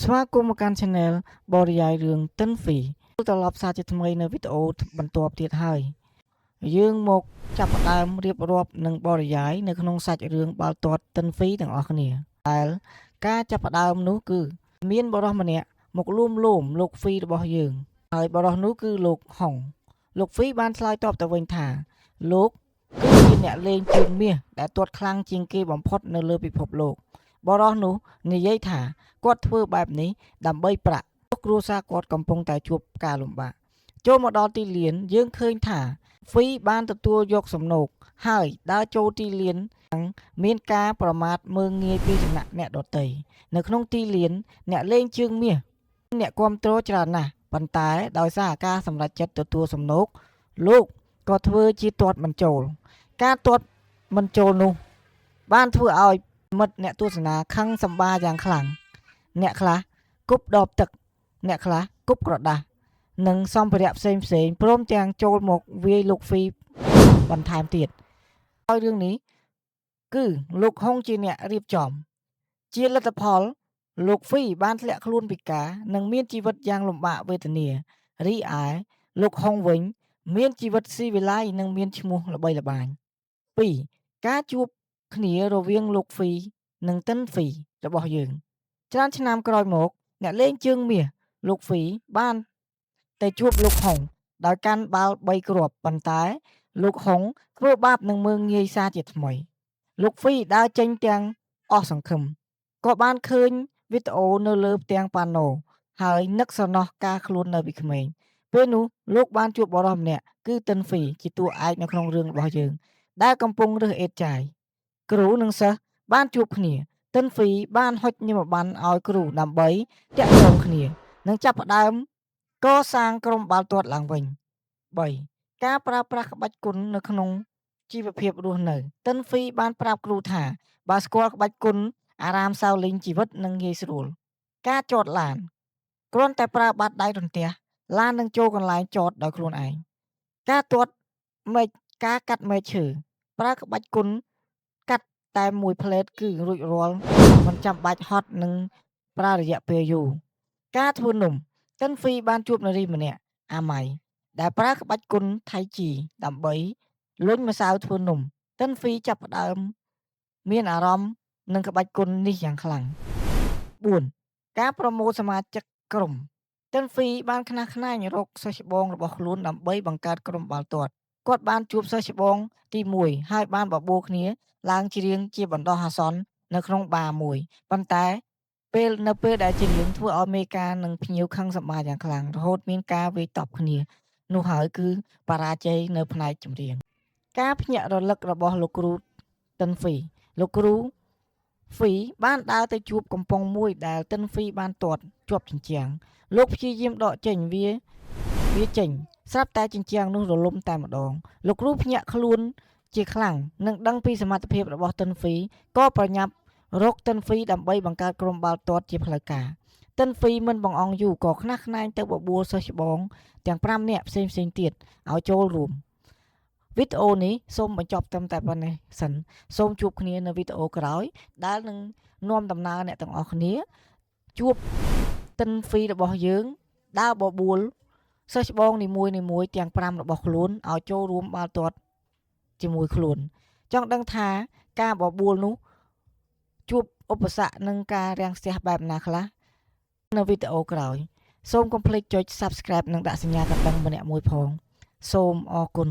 ស្វាគមន៍មកកាន់ Channel បរិយាយរឿងតិនហ្វីត្រឡប់សារជាថ្មីនៅវីដេអូបន្ទាប់ទៀតហើយយើងមកចាប់ផ្ដើមរៀបរាប់នឹងបរិយាយនៅក្នុងសាច់រឿងបាល់ទាត់តិនហ្វីទាំងអស់គ្នាដែលការចាប់ផ្ដើមនោះគឺមានបរិសម្នាក់មកលួមលោមលោកហ្វីរបស់យើងហើយបរិសនោះគឺលោកហុងលោកហ្វីបានឆ្លើយតបទៅវិញថាលោកគឺជាអ្នកលេងជើងមាសដែលទាត់ខ្លាំងជាងគេបំផុតនៅលើពិភពលោកបរិសនោះនិយាយថាគាត់ធ្វើបែបនេះដើម្បីប្រាក់គ្រួសារគាត់កំពុងតែជួបការលំបាកចូលមកដល់ទីលានយើងឃើញថាហ្វីបានទទួលយកសំណូកហើយដើរចូលទីលានមានការប្រមាថមើងងាយពីសំណាក់អ្នកដទៃនៅក្នុងទីលានអ្នកលេងជើងមាសអ្នកគ្រប់គ្រងច្រើនណាស់ប៉ុន្តែដោយសារការសម្រេចចិត្តទទួលសំណូកលោកក៏ធ្វើជាទាត់មិនចូលការទាត់មិនចូលនោះបានធ្វើឲ្យមិត្តអ្នកទស្សនាខឹងសម្បាយ៉ាងខ្លាំងអ្នកខ្លះគប់ដបទឹកអ្នកខ្លះគប់ក្រដាសនិងសម្ភារៈផ្សេងព្រមទាំងចូលមកវាយលោកហ្វីបន្ថែមទៀតហើយរឿងនេះគឺលោកហុងជាអ្នករៀបចំជាលទ្ធផលលោកហ្វីបានធ្លាក់ខ្លួនពិការនិងមានជីវិតយ៉ាងលំបាកវេទនារីឯលោកហុងវិញមានជីវិតស៊ីវិល័យនិងមានឈ្មោះល្បីល្បាញ2ការជួបគ្នារវាងលោកហ្វីនិងតិនហ្វីរបស់យើងច្រើនឆ្នាំក្រោយមកអ្នកលេងជើងមាសលោកហ្វីបានទៅជួបលោកហុងដោយកាន់បាល់3គ្រាប់ប៉ុន្តែលោកហុងធ្វើបាបនឹងមើងងាយសារជាថ្មីលោកហ្វីដើរចេញទាំងអស់សង្ឃឹមក៏បានឃើញវីដេអូនៅលើផ្ទាំងប៉ាណូហើយនឹកសំណោះការខ្លួននៅពីក្មេងពេលនោះលោកបានជួបបរិសម្នាក់គឺតិនហ្វីជាតួឯកនៅក្នុងរឿងរបស់យើងដែលកំពុងរើសអេតចាយគ្រូនិងសិស្សបានជួបគ្នាតិនហ្វីបានហុចញមប័ណ្ណឲ្យគ្រូដើម្បីតាក់ទងគ្នានិងចាប់ផ្ដើមកសាងក្រុមបាល់ទាត់ឡើងវិញ3ការប្រើប្រាស់ក្បាច់គុណនៅក្នុងជីវភាពរស់នៅតិនហ្វីបានប្រាប់គ្រូថាបើស្គាល់ក្បាច់គុណអារាមសៅលីងជីវិតនឹងងាយស្រួលការចតឡានគ្រាន់តែប្រើបាតដៃរន្ទះឡាននឹងចូលកន្លែងចតដោយខ្លួនឯងការទាត់មែកការកាត់មែកឈើប្រើក្បាច់គុណកាត់តែមួយផ្លេតគឺរួចរាល់មិនចាំបាច់ហត់និងប្រើរយៈពេលយូរការធ្វើនំតិនហ្វីបានជួបនារីម្នាក់អាម៉ៃដែលប្រើក្បាច់គុណថៃជីដើម្បីលុញម្សៅធ្វើនំតិនហ្វីចាប់ផ្ដើមមានអារម្មណ៍នឹងក្បាច់គុណនេះយ៉ាងខ្លាំង4ការប្រមូលសមាជិកក្រុមតិនហ្វីបានខ្នះខ្នែងរកសិស្សច្បងរបស់ខ្លួនដើម្បីបង្កើតក្រុមបាល់ទាត់គាត់បានជួបសិស្សច្បងទី1ហើយបានបបួលគ្នាឡើងច្រៀងជាបណ្ដោះអាសន្ននៅក្នុងបារមួយប៉ុន្តែនៅពេលដែលច្រៀងធ្វើឲ្យមេការនិងភ្ញៀវខឹងសម្បាយ៉ាងខ្លាំងរហូតមានការវាយតប់គ្នានោះហើយគឺបរាជ័យនៅផ្នែកចម្រៀងការភ្ញាក់រលឹករបស់លោកគ្រូតិនហ្វីលោកគ្រូហ្វីបានដើរទៅជួបកំប៉ុងមួយដែលតិនហ្វីបានទាត់ជាប់ជញ្ជាំងលោកព្យាយាមដកចេញវាចេញស្រាប់តែជញ្ជាំងនោះរលំតែម្ដងលោកគ្រូភ្ញាក់ខ្លួនជាខ្លាំងនិងដឹងពីសមត្ថភាពរបស់តិនហ្វីក៏ប្រញាប់រកតិនហ្វីដើម្បីបង្កើតក្រុមបាល់ទាត់ជាផ្លូវការតិនហ្វីមិនបង្អង់យូរក៏ខ្នះខ្នែងទៅបបួលសិស្សច្បងទាំង5នាក់ផ្សេងទៀតឲ្យចូលរួមវីដេអូនេះសូមបញ្ចប់ត្រឹមតែប៉ុណ្ណេះសិនសូមជួបគ្នានៅវីដេអូក្រោយដែលនឹងនាំដំណើរអ្នកទាំងអស់គ្នាជួបតិនហ្វីរបស់យើងដើរបបួលសិស្សច្បងនីមួយទាំង5របស់ខ្លួនឲ្យចូលរួមបាល់ទាត់ជាមួយខ្លួនចង់ដឹងថាការបបួលនោះជួបឧបសគ្គនឹងការរាំងស្ទះបែបណាខ្លះនៅវីដេអូក្រោយសូមកុំភ្លេចចុច Subscribe និងដាក់សញ្ញាកណ្ដឹងម្នាក់មួយផងសូមអរគុណ